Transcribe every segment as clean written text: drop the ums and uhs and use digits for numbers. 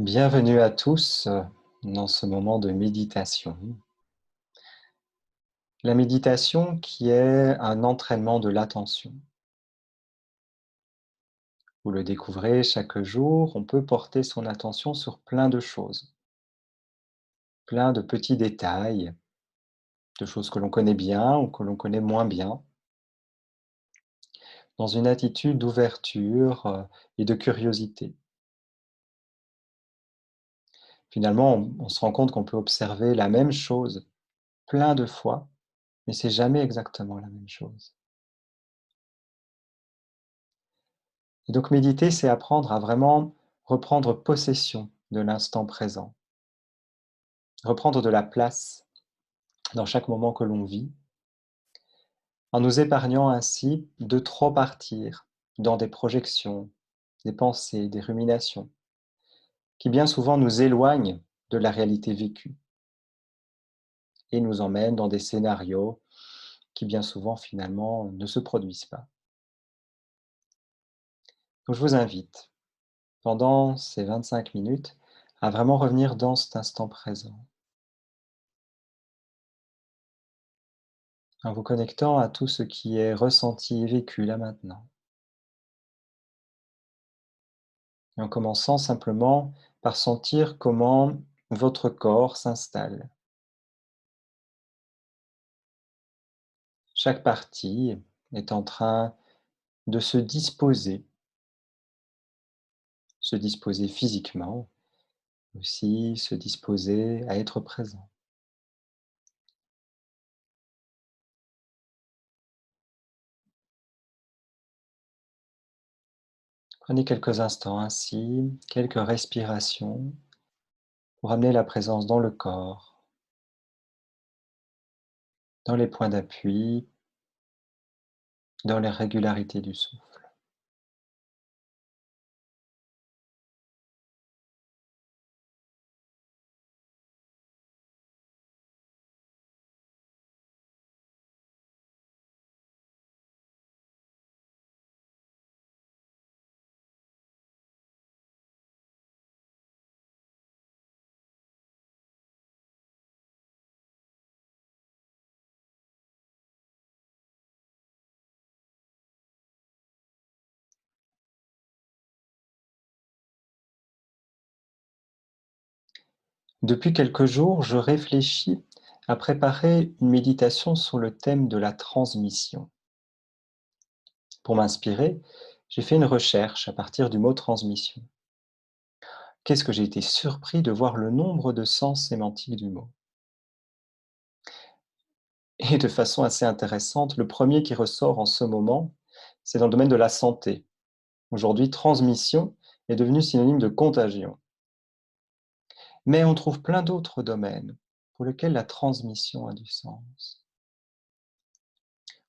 Bienvenue à tous dans ce moment de méditation. La méditation qui est un entraînement de l'attention. Vous le découvrez chaque jour, on peut porter son attention sur plein de choses, plein de petits détails, de choses que l'on connaît bien ou que l'on connaît moins bien, dans une attitude d'ouverture et de curiosité. Finalement, on se rend compte qu'on peut observer la même chose plein de fois, mais c'est jamais exactement la même chose. Et donc méditer, c'est apprendre à vraiment reprendre possession de l'instant présent, reprendre de la place dans chaque moment que l'on vit, en nous épargnant ainsi de trop partir dans des projections, des pensées, des ruminations, qui bien souvent nous éloignent de la réalité vécue et nous emmènent dans des scénarios qui bien souvent finalement ne se produisent pas. Donc je vous invite, pendant ces 25 minutes, à vraiment revenir dans cet instant présent, en vous connectant à tout ce qui est ressenti et vécu là maintenant. Et en commençant simplement par sentir comment votre corps s'installe. Chaque partie est en train de se disposer physiquement, aussi se disposer à être présent. Prenez quelques instants ainsi, quelques respirations pour amener la présence dans le corps, dans les points d'appui, dans les régularités du souffle. Depuis quelques jours, je réfléchis à préparer une méditation sur le thème de la transmission. Pour m'inspirer, j'ai fait une recherche à partir du mot transmission. Qu'est-ce que j'ai été surpris de voir le nombre de sens sémantiques du mot. Et de façon assez intéressante, le premier qui ressort en ce moment, c'est dans le domaine de la santé. Aujourd'hui, transmission est devenu synonyme de contagion. Mais on trouve plein d'autres domaines pour lesquels la transmission a du sens.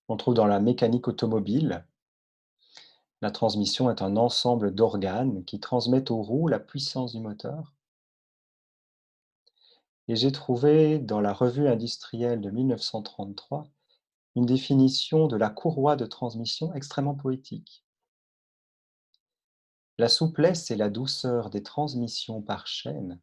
On trouve dans la mécanique automobile, la transmission est un ensemble d'organes qui transmettent aux roues la puissance du moteur. Et j'ai trouvé dans la revue industrielle de 1933 une définition de la courroie de transmission extrêmement poétique. La souplesse et la douceur des transmissions par chaîne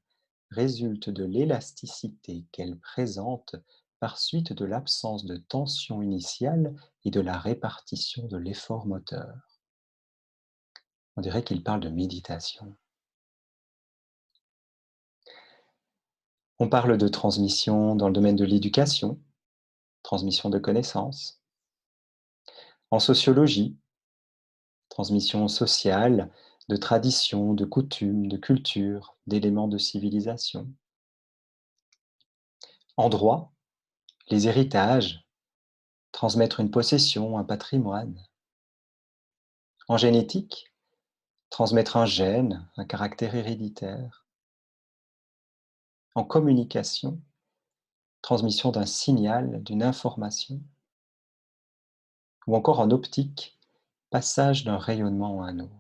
résultent de l'élasticité qu'elles présentent par suite de l'absence de tension initiale et de la répartition de l'effort moteur. On dirait qu'il parle de méditation. On parle de transmission dans le domaine de l'éducation, transmission de connaissances. En sociologie, transmission sociale, de traditions, de coutumes, de culture, d'éléments de civilisation. En droit, les héritages, transmettre une possession, un patrimoine. En génétique, transmettre un gène, un caractère héréditaire. En communication, transmission d'un signal, d'une information. Ou encore en optique, passage d'un rayonnement à un autre.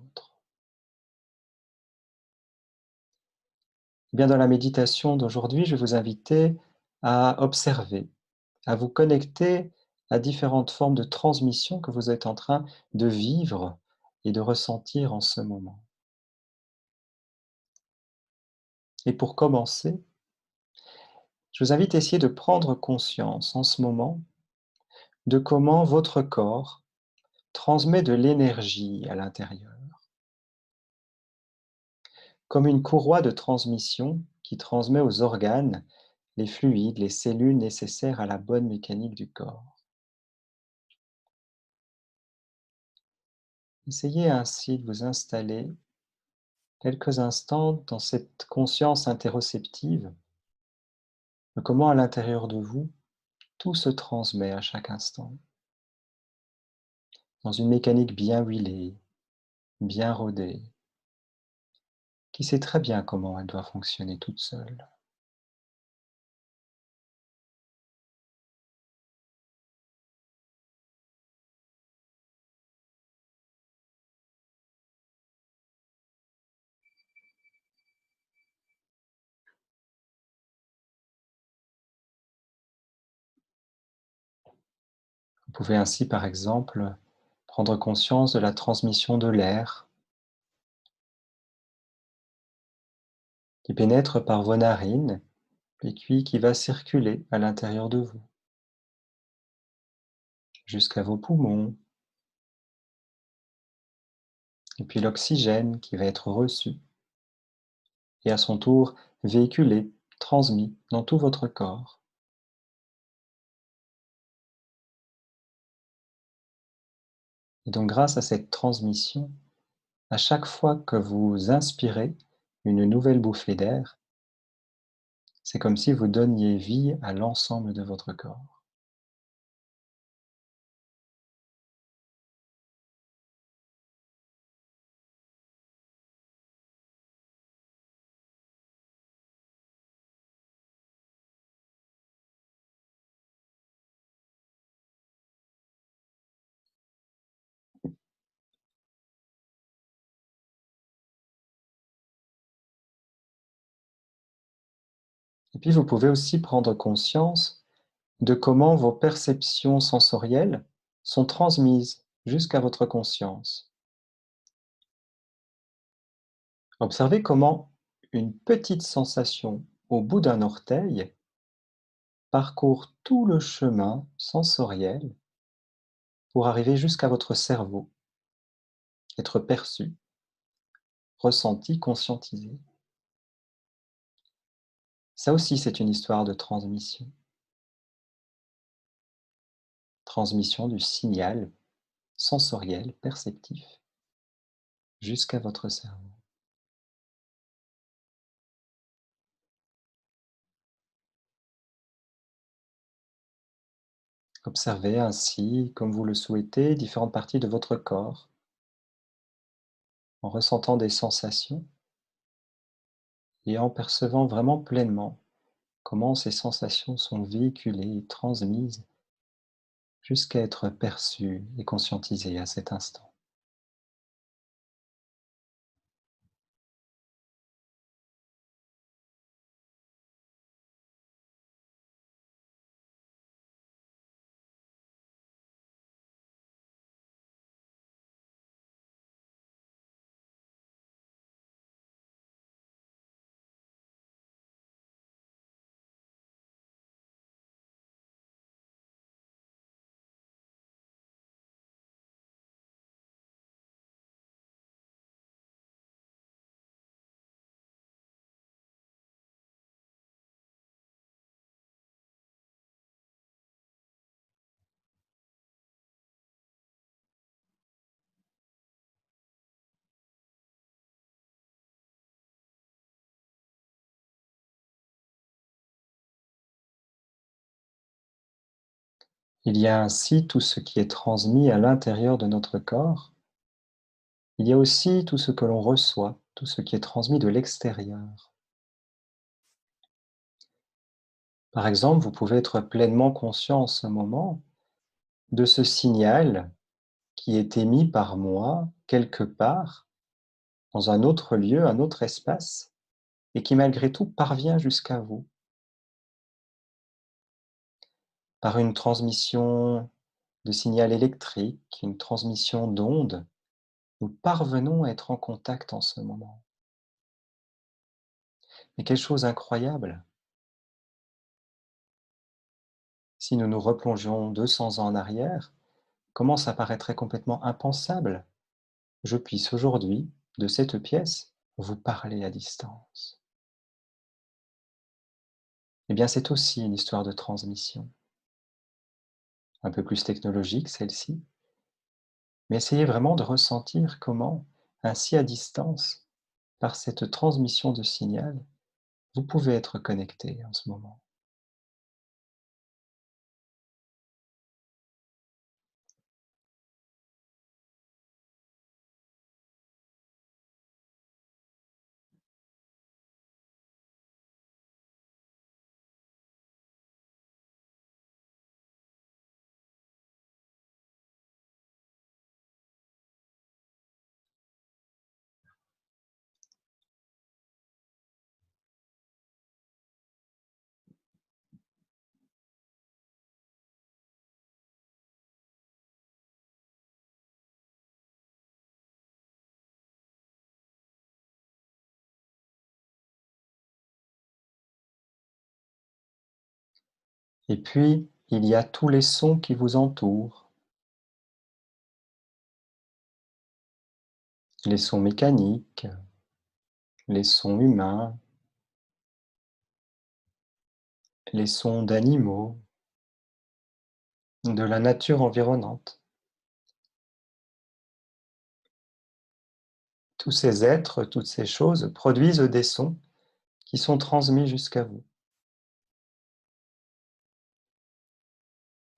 Eh bien, dans la méditation d'aujourd'hui, je vais vous inviter à observer, à vous connecter à différentes formes de transmission que vous êtes en train de vivre et de ressentir en ce moment. Et pour commencer, je vous invite à essayer de prendre conscience en ce moment de comment votre corps transmet de l'énergie à l'intérieur, comme une courroie de transmission qui transmet aux organes les fluides, les cellules nécessaires à la bonne mécanique du corps. Essayez ainsi de vous installer quelques instants dans cette conscience interoceptive de comment à l'intérieur de vous, tout se transmet à chaque instant, dans une mécanique bien huilée, bien rodée, qui sait très bien comment elle doit fonctionner toute seule. Vous pouvez ainsi, par exemple, prendre conscience de la transmission de l'air qui pénètre par vos narines et puis qui va circuler à l'intérieur de vous, jusqu'à vos poumons, et puis l'oxygène qui va être reçu et à son tour véhiculé, transmis dans tout votre corps. Et donc grâce à cette transmission, à chaque fois que vous inspirez une nouvelle bouffée d'air, c'est comme si vous donniez vie à l'ensemble de votre corps. Et puis vous pouvez aussi prendre conscience de comment vos perceptions sensorielles sont transmises jusqu'à votre conscience. Observez comment une petite sensation au bout d'un orteil parcourt tout le chemin sensoriel pour arriver jusqu'à votre cerveau, être perçu, ressenti, conscientisé. Ça aussi, c'est une histoire de transmission. Transmission du signal sensoriel, perceptif, jusqu'à votre cerveau. Observez ainsi, comme vous le souhaitez, différentes parties de votre corps, en ressentant des sensations et en percevant vraiment pleinement comment ces sensations sont véhiculées et transmises jusqu'à être perçues et conscientisées à cet instant. Il y a ainsi tout ce qui est transmis à l'intérieur de notre corps. Il y a aussi tout ce que l'on reçoit, tout ce qui est transmis de l'extérieur. Par exemple, vous pouvez être pleinement conscient en ce moment de ce signal qui est émis par moi quelque part, dans un autre lieu, un autre espace, et qui malgré tout parvient jusqu'à vous par une transmission de signal électrique, une transmission d'ondes. Nous parvenons à être en contact en ce moment. Et quelle chose incroyable, si nous nous replongions 200 ans en arrière, comment ça paraîtrait complètement impensable, je puisse aujourd'hui, de cette pièce, vous parler à distance. Eh bien, c'est aussi une histoire de transmission, un peu plus technologique celle-ci, mais essayez vraiment de ressentir comment, ainsi à distance, par cette transmission de signal, vous pouvez être connecté en ce moment. Et puis, il y a tous les sons qui vous entourent, les sons mécaniques, les sons humains, les sons d'animaux, de la nature environnante. Tous ces êtres, toutes ces choses produisent des sons qui sont transmis jusqu'à vous,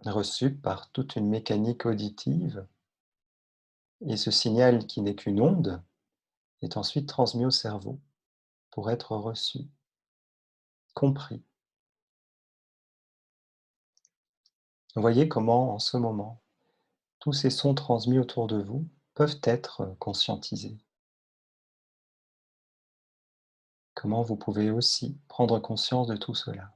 reçus par toute une mécanique auditive, et ce signal qui n'est qu'une onde est ensuite transmis au cerveau pour être reçu, compris. Vous voyez comment, en ce moment, tous ces sons transmis autour de vous peuvent être conscientisés. Comment vous pouvez aussi prendre conscience de tout cela.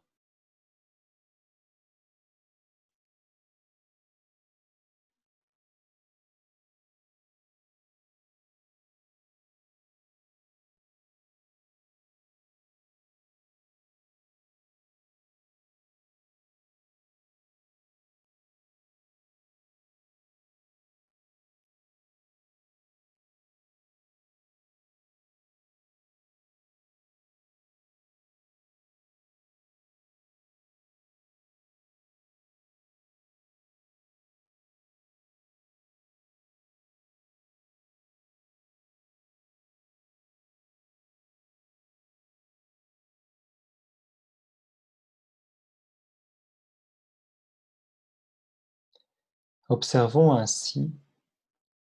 Observons ainsi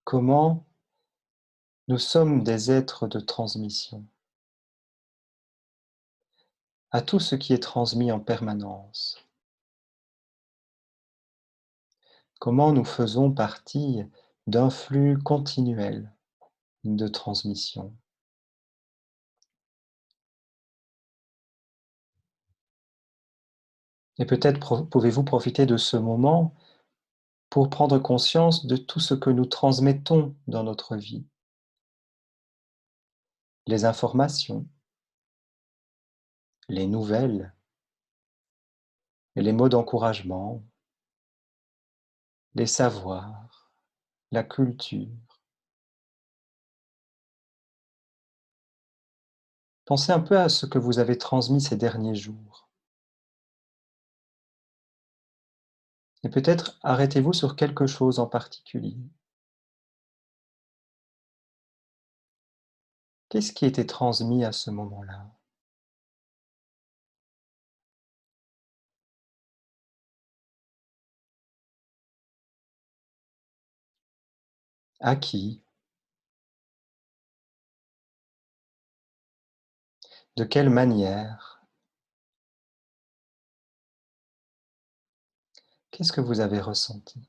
comment nous sommes des êtres de transmission à tout ce qui est transmis en permanence. Comment nous faisons partie d'un flux continuel de transmission. Et peut-être pouvez-vous profiter de ce moment pour prendre conscience de tout ce que nous transmettons dans notre vie. Les informations, les nouvelles, les mots d'encouragement, les savoirs, la culture. Pensez un peu à ce que vous avez transmis ces derniers jours. Et peut-être arrêtez-vous sur quelque chose en particulier. Qu'est-ce qui était transmis à ce moment-là? À qui? De quelle manière? Qu'est-ce que vous avez ressenti?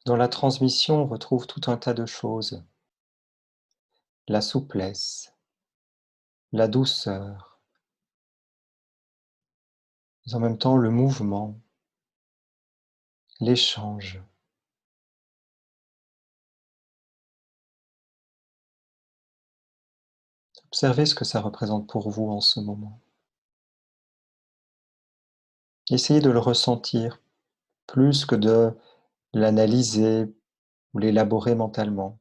Dans la transmission, on retrouve tout un tas de choses, la souplesse, la douceur, mais en même temps le mouvement, l'échange. Observez ce que ça représente pour vous en ce moment. Essayez de le ressentir plus que de l'analyser ou l'élaborer mentalement.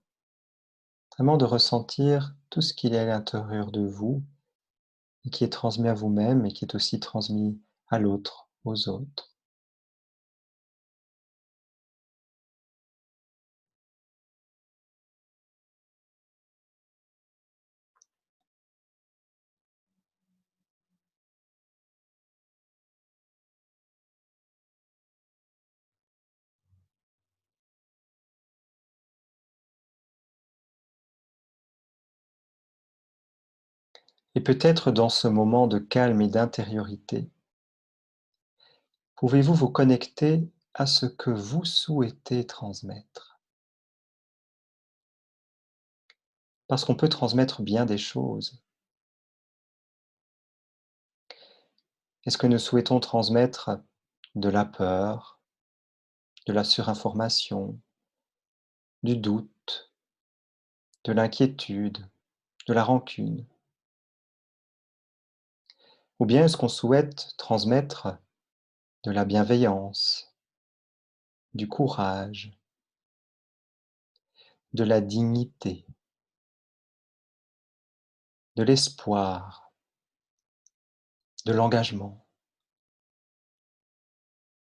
Vraiment de ressentir tout ce qu'il y a à l'intérieur de vous et qui est transmis à vous-même et qui est aussi transmis à l'autre, aux autres. Et peut-être dans ce moment de calme et d'intériorité, pouvez-vous vous connecter à ce que vous souhaitez transmettre? Parce qu'on peut transmettre bien des choses. Est-ce que nous souhaitons transmettre de la peur, de la surinformation, du doute, de l'inquiétude, de la rancune? Ou bien est-ce qu'on souhaite transmettre de la bienveillance, du courage, de la dignité, de l'espoir, de l'engagement,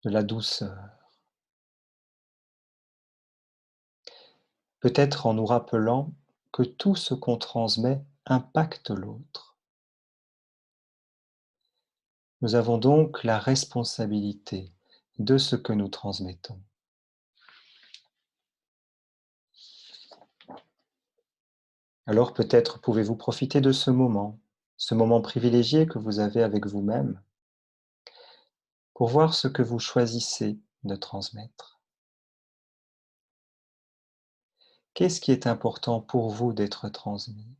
de la douceur? Peut-être en nous rappelant que tout ce qu'on transmet impacte l'autre. Nous avons donc la responsabilité de ce que nous transmettons. Alors peut-être pouvez-vous profiter de ce moment privilégié que vous avez avec vous-même, pour voir ce que vous choisissez de transmettre. Qu'est-ce qui est important pour vous d'être transmis?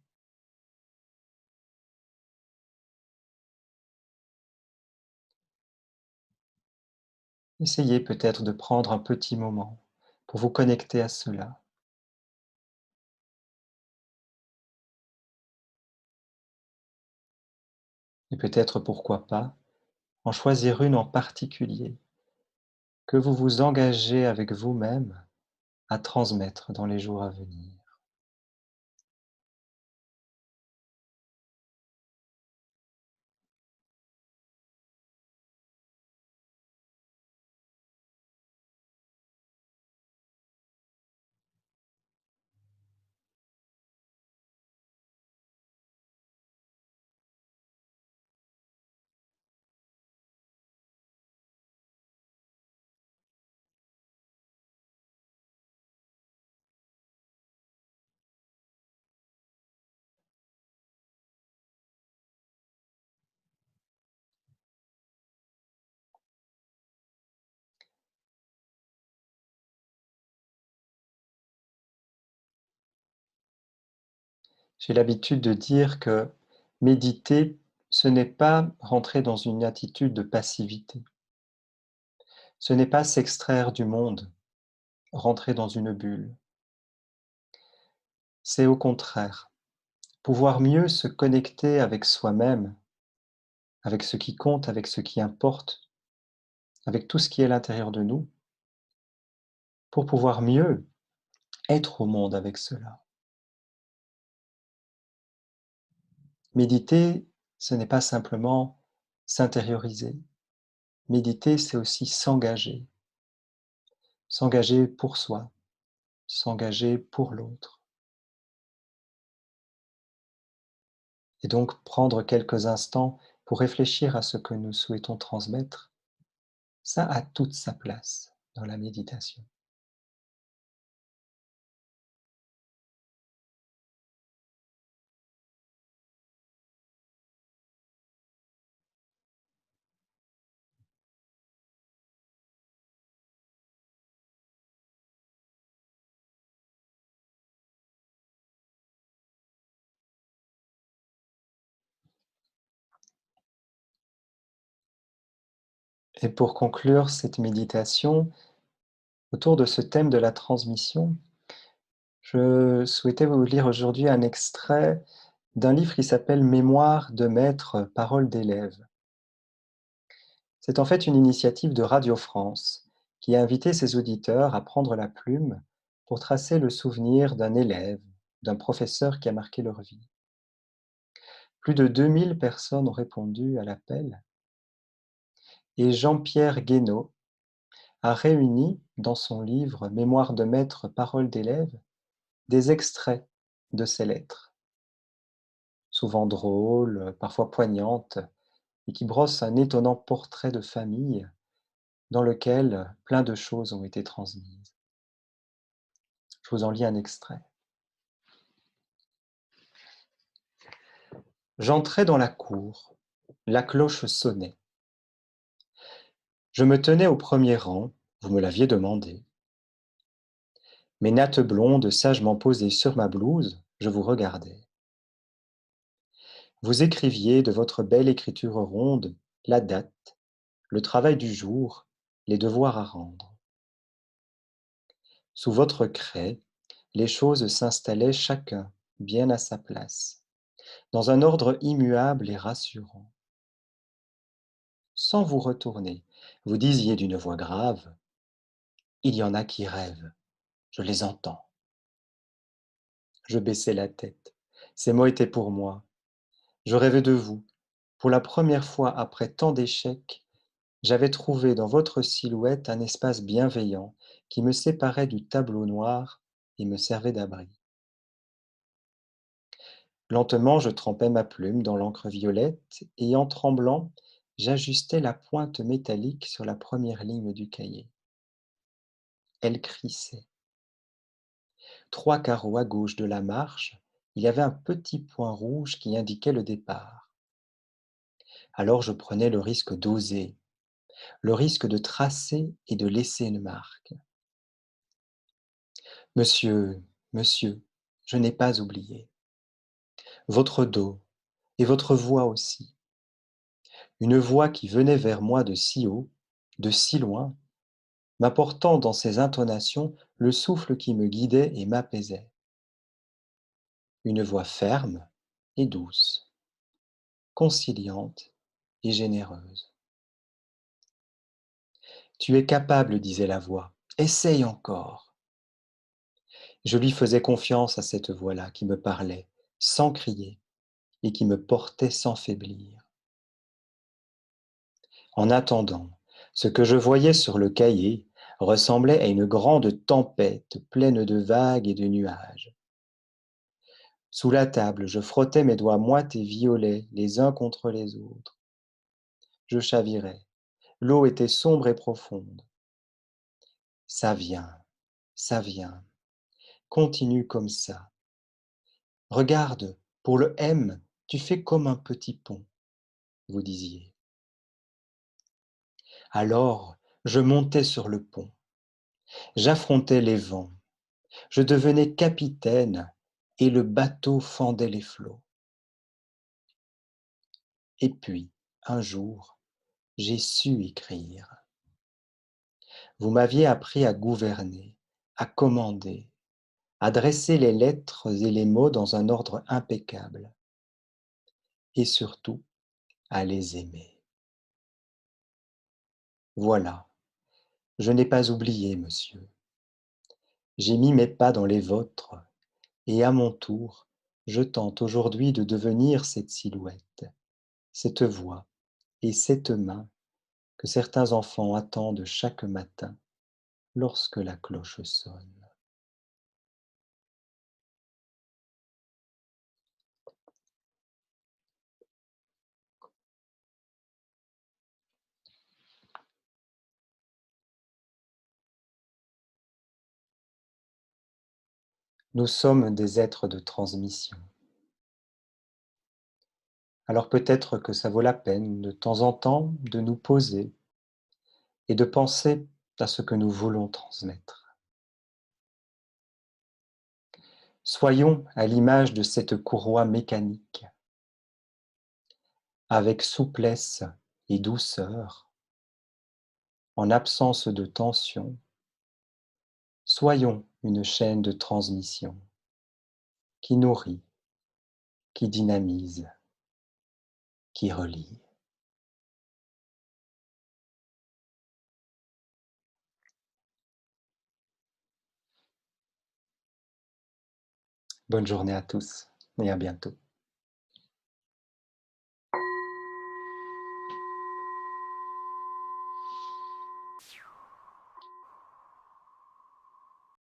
Essayez peut-être de prendre un petit moment pour vous connecter à cela. Et peut-être, pourquoi pas, en choisir une en particulier que vous vous engagez avec vous-même à transmettre dans les jours à venir. J'ai l'habitude de dire que méditer, ce n'est pas rentrer dans une attitude de passivité. Ce n'est pas s'extraire du monde, rentrer dans une bulle. C'est au contraire pouvoir mieux se connecter avec soi-même, avec ce qui compte, avec ce qui importe, avec tout ce qui est à l'intérieur de nous, pour pouvoir mieux être au monde avec cela. Méditer, ce n'est pas simplement s'intérioriser. Méditer, c'est aussi s'engager. S'engager pour soi, s'engager pour l'autre. Et donc prendre quelques instants pour réfléchir à ce que nous souhaitons transmettre, ça a toute sa place dans la méditation. Et pour conclure cette méditation, autour de ce thème de la transmission, je souhaitais vous lire aujourd'hui un extrait d'un livre qui s'appelle Mémoire de maître, paroles d'élève. C'est en fait une initiative de Radio France qui a invité ses auditeurs à prendre la plume pour tracer le souvenir d'un élève, d'un professeur qui a marqué leur vie. Plus de 2000 personnes ont répondu à l'appel et Jean-Pierre Guénaud a réuni dans son livre Mémoire de maître, paroles d'élève des extraits de ces lettres, souvent drôles, parfois poignantes, et qui brossent un étonnant portrait de famille dans lequel plein de choses ont été transmises. Je vous en lis un extrait. J'entrais dans la cour, la cloche sonnait. Je me tenais au premier rang, vous me l'aviez demandé. Mes nattes blondes sagement posées sur ma blouse, je vous regardais. Vous écriviez de votre belle écriture ronde la date, le travail du jour, les devoirs à rendre. Sous votre craie, les choses s'installaient chacun bien à sa place, dans un ordre immuable et rassurant. Sans vous retourner, vous disiez d'une voix grave, il y en a qui rêvent, je les entends. Je baissais la tête. Ces mots étaient pour moi. Je rêvais de vous. Pour la première fois après tant d'échecs, j'avais trouvé dans votre silhouette un espace bienveillant qui me séparait du tableau noir et me servait d'abri. Lentement, je trempais ma plume dans l'encre violette et en tremblant, j'ajustais la pointe métallique sur la première ligne du cahier. Elle crissait. 3 carreaux à gauche de la marge, il y avait un petit point rouge qui indiquait le départ. Alors je prenais le risque d'oser, le risque de tracer et de laisser une marque. Monsieur, monsieur, je n'ai pas oublié. Votre dos et votre voix aussi. Une voix qui venait vers moi de si haut, de si loin, m'apportant dans ses intonations le souffle qui me guidait et m'apaisait. Une voix ferme et douce, conciliante et généreuse. Tu es capable, disait la voix. Essaye encore. Je lui faisais confiance à cette voix-là qui me parlait, sans crier, et qui me portait sans faiblir. En attendant, ce que je voyais sur le cahier ressemblait à une grande tempête pleine de vagues et de nuages. Sous la table, je frottais mes doigts moites et violets les uns contre les autres. Je chavirais. L'eau était sombre et profonde. Ça vient, ça vient. Continue comme ça. Regarde, pour le M, tu fais comme un petit pont, vous disiez. Alors, je montais sur le pont. J'affrontais les vents. Je devenais capitaine et le bateau fendait les flots. Et puis, un jour, j'ai su écrire. Vous m'aviez appris à gouverner, à commander, à dresser les lettres et les mots dans un ordre impeccable, et surtout à les aimer. Voilà, je n'ai pas oublié, monsieur. J'ai mis mes pas dans les vôtres, et à mon tour, je tente aujourd'hui de devenir cette silhouette, cette voix et cette main que certains enfants attendent chaque matin lorsque la cloche sonne. Nous sommes des êtres de transmission. Alors peut-être que ça vaut la peine de temps en temps de nous poser et de penser à ce que nous voulons transmettre. Soyons à l'image de cette courroie mécanique, avec souplesse et douceur, en absence de tension, soyons une chaîne de transmission qui nourrit, qui dynamise, qui relie. Bonne journée à tous et à bientôt.